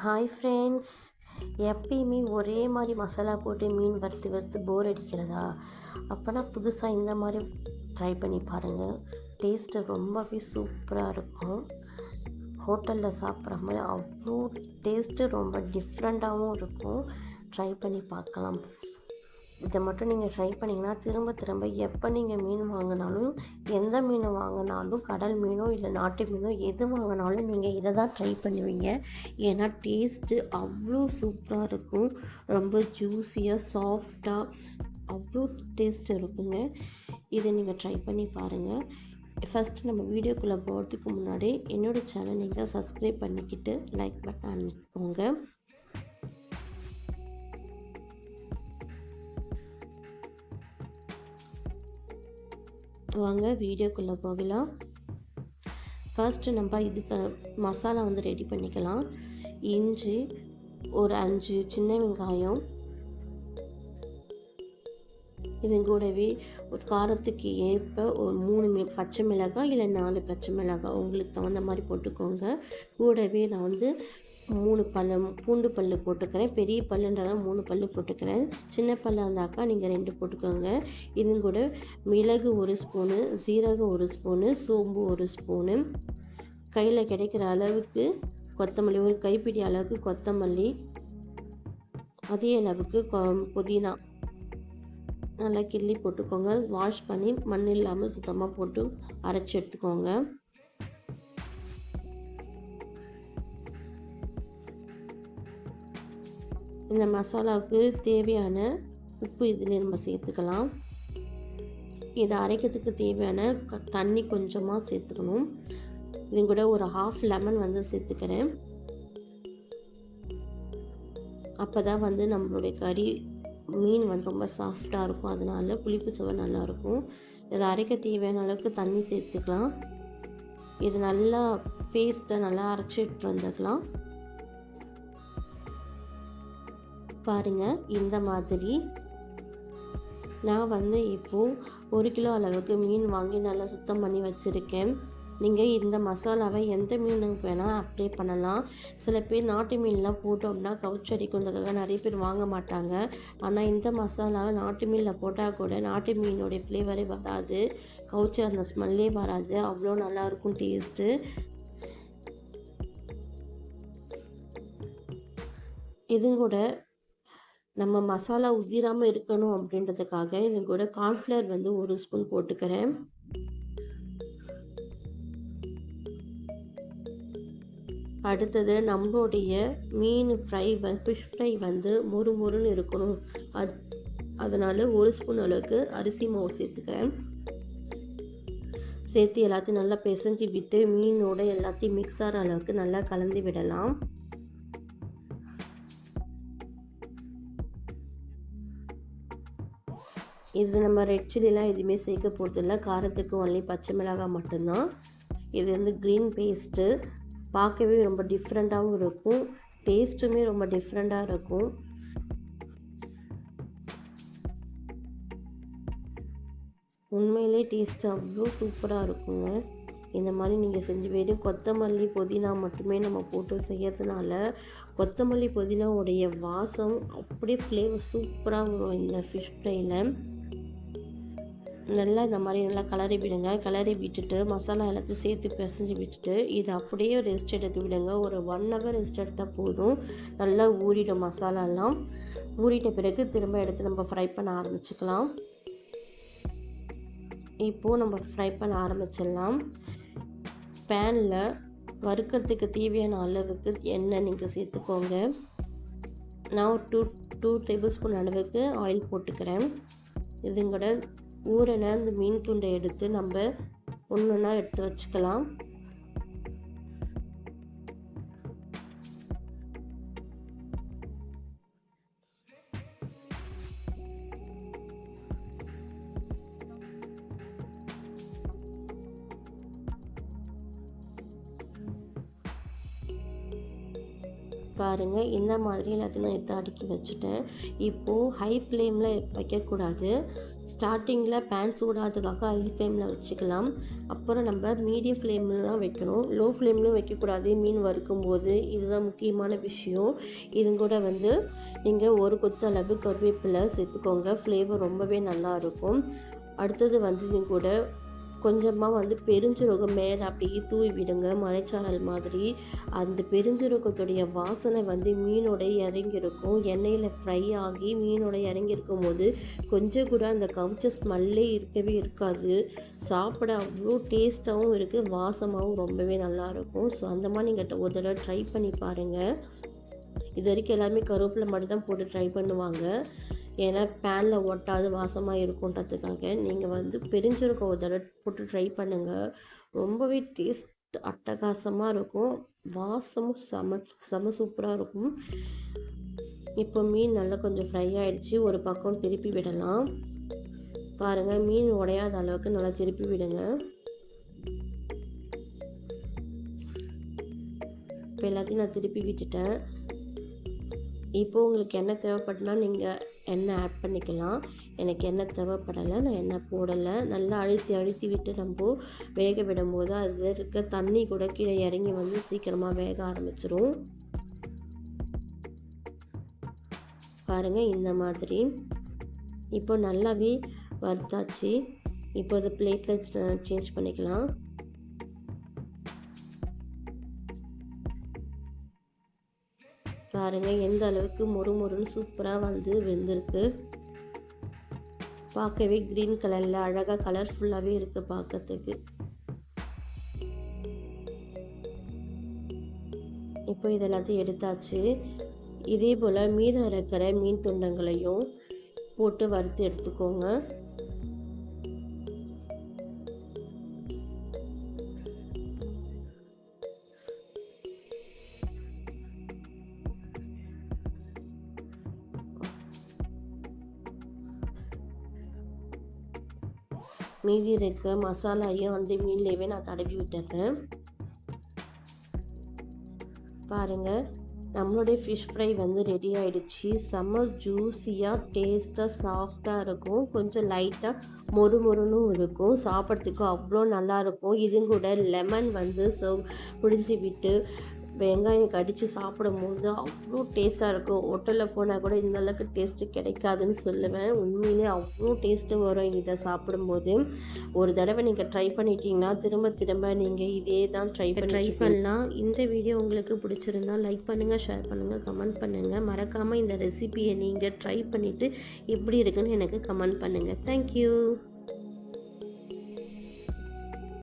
Hi friends. எப்பயுமே ஒரே மாதிரி மசாலா போட்டு மீன் வறுத்து வறுத்து போர் அடிக்கிறதா? அப்போனா புதுசாக இந்த மாதிரி ட்ரை பண்ணி பாருங்கள். டேஸ்ட்டு ரொம்பவே சூப்பராக இருக்கும். ஹோட்டலில் சாப்பிட்ற மாதிரி அவ்வளோ டேஸ்ட்டு ரொம்ப டிஃப்ரெண்ட்டாகவும் இருக்கும். ட்ரை பண்ணி பார்க்கலாம். இதை மட்டும் நீங்கள் ட்ரை பண்ணிங்கன்னா திரும்ப திரும்ப எப்போ நீங்கள் மீன் வாங்கினாலும், எந்த மீன் வாங்கினாலும், கடல் மீனோ இல்லை நாட்டு மீனோ எது வாங்கினாலும் நீங்கள் இதை தான் ட்ரை பண்ணுவீங்க. ஏன்னா டேஸ்ட்டு அவ்வளோ சூப்பராக இருக்கும். ரொம்ப ஜூஸியாக சாஃப்டாக அவ்வளோ டேஸ்ட் இருக்குங்க. இதை நீங்கள் ட்ரை பண்ணி பாருங்கள். ஃபஸ்ட்டு நம்ம வீடியோக்குள்ளே போகிறதுக்கு முன்னாடி என்னோடய சேனல் நீங்கள் சப்ஸ்கிரைப் பண்ணிக்கிட்டு லைக் பட்டன் அனுப்பிக்கோங்க. வாங்க வீடியோக்குள்ளே போகலாம். ஃபர்ஸ்ட்டு நம்ம இதுக்கு மசாலா ரெடி பண்ணிக்கலாம். இஞ்சி ஒரு 5 சின்ன வெங்காயம், இது கூடவே ஒரு காரத்துக்கு ஏற்ப ஒரு 3 பச்சை மிளகாய் இல்லை 4 பச்சை மிளகாய் உங்களுக்கு தகுந்த மாதிரி போட்டுக்கோங்க. கூடவே நான் 3 பூண்டு பல் போட்டுக்கிறேன். பெரிய பல்லுன்றதான் 3 பல் போட்டுக்கிறேன். சின்ன பல்லாக இருந்தாக்கா நீங்கள் 2 போட்டுக்கோங்க. இது கூட மிளகு 1 ஸ்பூனு, சீரகம் 1 ஸ்பூனு, சோம்பு 1 ஸ்பூனு, கையில் கிடைக்கிற அளவுக்கு கொத்தமல்லி, ஒரு கைப்பிடி அளவுக்கு கொத்தமல்லி, அதே அளவுக்கு புதினா நல்லா கிள்ளி போட்டுக்கோங்க. வாஷ் பண்ணி மண் இல்லாமல் சுத்தமாக போட்டு அரைச்சி எடுத்துக்கோங்க. இந்த மசாலாவுக்கு தேவையான உப்பு இதில் நம்ம சேர்த்துக்கலாம். இதை அரைக்கிறதுக்கு தேவையான தண்ணி கொஞ்சமாக சேர்த்துக்கணும். இது கூட ஒரு 1/2 லெமன் சேர்த்துக்கிறேன். அப்போ தான் நம்மளுடைய கறி மீன் ரொம்ப சாஃப்டாக இருக்கும். அதனால புளிப்பு சுவை நல்லாயிருக்கும். இதில் அரைக்க தேவையான அளவுக்கு தண்ணி சேர்த்துக்கலாம். இது நல்லா பேஸ்ட்டாக நல்லா அரைச்சிட்டு வந்துக்கலாம். பாருங்கள், இந்த மாதிரி நான் இப்போது 1 கிலோ அளவுக்கு மீன் வாங்கி நல்லா சுத்தம் பண்ணி வச்சுருக்கேன். நீங்கள் இந்த மசாலாவை எந்த மீனுக்கு வேணால் அப்ளை பண்ணலாம். சில பேர் நாட்டு மீன்லாம் போட்டோம்னா கவுச்சடிக்கிறதுக்காக நிறைய பேர் வாங்க மாட்டாங்க. ஆனால் இந்த மசாலாவை நாட்டு மீனில் போட்டால் கூட நாட்டு மீனுடைய ஃப்ளேவரே வராது, கவுச்சி அந்த ஸ்மெல்லே வராது. அவ்வளோ நல்லாயிருக்கும் டேஸ்ட்டு. இதுவும் கூட நம்ம மசாலா உதிராமல் இருக்கணும் அப்படின்றதுக்காக இது கூட கார்ன்ஃப்ளவர் 1 ஸ்பூன் போட்டுக்கிறேன். அடுத்தது நம்மளுடைய மீன் ஃப்ரை ஃபிஷ் ஃப்ரை மொறு மொறுன்னு இருக்கணும். அதனால் 1 ஸ்பூன் அளவுக்கு அரிசி மாவு சேர்த்துக்கிறேன். சேர்த்து எல்லாத்தையும் நல்லா பிசைஞ்சு விட்டு மீனோட எல்லாத்தையும் மிக்ஸ் ஆகிற அளவுக்கு நல்லா கலந்து விடலாம். இது நம்ம ரெட் சில்லிலாம் எதுவுமே சேர்க்க போகிறதில்ல. காரத்துக்கு ஒன்லி பச்சை மிளகாய் மட்டும்தான். இது க்ரீன் பேஸ்ட்டு பார்க்கவே ரொம்ப டிஃப்ரெண்ட்டாகவும் இருக்கும். டேஸ்ட்டுமே ரொம்ப டிஃப்ரெண்ட்டாக இருக்கும். உண்மையிலே டேஸ்ட்டு அவ்வளோ சூப்பராக இருக்குங்க. இந்த மாதிரி நீங்கள் செஞ்சு வெறும் கொத்தமல்லி புதினா மட்டுமே நம்ம போட்டு செய்யறதுனால கொத்தமல்லி புதினாவுடைய வாசம் அப்படியே ஃப்ளேவர் சூப்பராக வரும் இந்த ஃபிஷ் ஃப்ரையில். நல்லா இந்த மாதிரி நல்லா கிளறி விடுங்க. கிளறி விட்டுட்டு மசாலா எல்லாத்தையும் சேர்த்து பிசைஞ்சு விட்டுட்டு இதை அப்படியே ரெஸ்ட் எடுக்க விடுங்க. ஒரு 1 ஹவர் ரெஸ்ட் எடுத்தால் போதும். நல்லா ஊறிடும் மசாலாலாம். ஊறிட்ட பிறகு திரும்ப எடுத்து நம்ம ஃப்ரை பண்ண ஆரம்பிச்சுக்கலாம். இப்போது நம்ம ஃப்ரை பண்ண ஆரம்பிச்சிடலாம். பேனில் வறுக்கிறதுக்கு தேவையான அளவுக்கு எண்ணெய் நீங்கள் சேர்த்துக்கோங்க. நான் 2 டேபிள் ஸ்பூன் அளவுக்கு ஆயில் போட்டுக்கிறேன். இது கூட ஊறின இந்த மீன் துண்டை எடுத்து நம்ம ஒன்றா எடுத்து வச்சுக்கலாம். பாருங்கள், இந்த மாதிரி எல்லாத்தையும் நான் எடுத்து அடுக்கி வச்சுட்டேன். இப்போது ஹை ஃப்ளேமில் வைக்கக்கூடாது. ஸ்டார்டிங்கில் பேன் சூடாகிறதுக்காக ஹை ஃப்ளேமில் வச்சுக்கலாம். அப்புறம் நம்ம மீடியம் ஃப்ளேமில் தான் வைக்கணும். லோ ஃப்ளேம்லையும் வைக்கக்கூடாது மீன் வறுக்கும்போது. இதுதான் முக்கியமான விஷயம். இது கூட வந்து நீங்கள் ஒரு கொத்து அளவு கருவேப்பிலை சேர்த்துக்கோங்க. ஃப்ளேவர் ரொம்பவே நல்லாயிருக்கும். அடுத்தது வந்து இது கூட கொஞ்சமாக வந்து பெருஞ்சீரகம் மேலே அப்படியே தூவி விடுங்க, மலைச்சாரல் மாதிரி. அந்த பெருஞ்சீரகத்துடைய வாசனை வந்து மீனோட இறங்கியிருக்கும். எண்ணெயில் ஃப்ரை ஆகி மீனோட இறங்கியிருக்கும் போது கொஞ்சம் கூட அந்த கவுச்ச ஸ்மெல்லே இருக்கவே இருக்காது. சாப்பிட அவ்வளோ டேஸ்ட்டாகவும் இருக்குது, வாசமாகவும் ரொம்பவே நல்லாயிருக்கும். ஸோ அந்த மாதிரி நீங்கள் ஒரு தடவை ட்ரை பண்ணி பாருங்கள். இது வரைக்கும் எல்லாருமே கருவேப்பிலை மட்டும் தான் போட்டு ட்ரை பண்ணுவாங்க. ஏன்னா பேனில் ஒட்டாது வாசமாக இருக்குன்றதுக்காக. நீங்கள் வந்து பெருஞ்சீரகம் ஒரு தடவை போட்டு ட்ரை பண்ணுங்கள். ரொம்பவே டேஸ்ட் அட்டகாசமாக இருக்கும். வாசமும் செம சூப்பராக இருக்கும். இப்போ மீன் நல்லா கொஞ்சம் ஃப்ரை ஆகிடுச்சு. ஒரு பக்கம் திருப்பி விடலாம். பாருங்கள், மீன் உடையாத அளவுக்கு நல்லா திருப்பி விடுங்க. இப்போ எல்லாத்தையும் நான் திருப்பி விட்டுட்டேன். இப்போ உங்களுக்கு எண்ணெய் தேவைப்பட்டுனா நீங்கள் எண்ணெய் ஆட் பண்ணிக்கலாம். எனக்கு எண்ணெய் தேவைப்படலை, நான் எண்ணெய் போடலை. நல்லா அழுத்தி விட்டு நம்ம வேக விடும்போது அதில் இருக்க தண்ணி கூட கீழே இறங்கி வந்து சீக்கிரமாக வேக ஆரம்பிச்சிரும். பாருங்கள், இந்த மாதிரி இப்போ நல்லாவே வறுத்தாச்சு. இப்போ அதை பிளேட்டில் சேஞ்ச் பண்ணிக்கலாம். பாருங்கள், எந்த அளவுக்கு மொறுன்னு சூப்பராக வந்து வெந்திருக்கு. பார்க்கவே க்ரீன் கலரில் அழகாக கலர்ஃபுல்லாகவே இருக்குது பார்க்கறதுக்கு. இப்போ இது எல்லாத்தையும் எடுத்தாச்சு. இதே போல் மீதம் இருக்கிற மீன் துண்டங்களையும் போட்டு வறுத்து எடுத்துக்கோங்க. மீதி இருக்க மசாலாவையும் அந்த மீன்லேயே நான் தடவி விட்டுறேன். பாருங்கள், நம்மளுடைய ஃபிஷ் ஃப்ரை வந்து ரெடி ஆகிடுச்சு. செம்ம ஜூஸியாக டேஸ்ட்டாக சாஃப்டாக இருக்கும். கொஞ்சம் லைட்டாக மொறுன்னு இருக்கும். சாப்பிட்றதுக்கு அவ்வளோ நல்லாயிருக்கும். இது கூட லெமன் வந்து புழிஞ்சு விட்டு வெங்காயம் கடித்து சாப்பிடும்போது அவ்வளோ டேஸ்ட்டாக இருக்கும். ஹோட்டலில் போனால் கூட இந்த அளவுக்கு டேஸ்ட்டு கிடைக்காதுன்னு சொல்லுவேன். உண்மையிலே அவ்வளோ டேஸ்ட்டு வரும் இதை சாப்பிடும்போது. ஒரு தடவை நீங்கள் ட்ரை பண்ணிட்டீங்கன்னா திரும்ப நீங்கள் இதே தான் ட்ரை பண்ணலாம். இந்த வீடியோ உங்களுக்கு பிடிச்சிருந்தால் லைக் பண்ணுங்கள், ஷேர் பண்ணுங்கள், கமெண்ட் பண்ணுங்கள். மறக்காமல் இந்த ரெசிபியை நீங்கள் ட்ரை பண்ணிவிட்டு எப்படி இருக்குன்னு எனக்கு கமெண்ட் பண்ணுங்கள். தேங்க்யூ.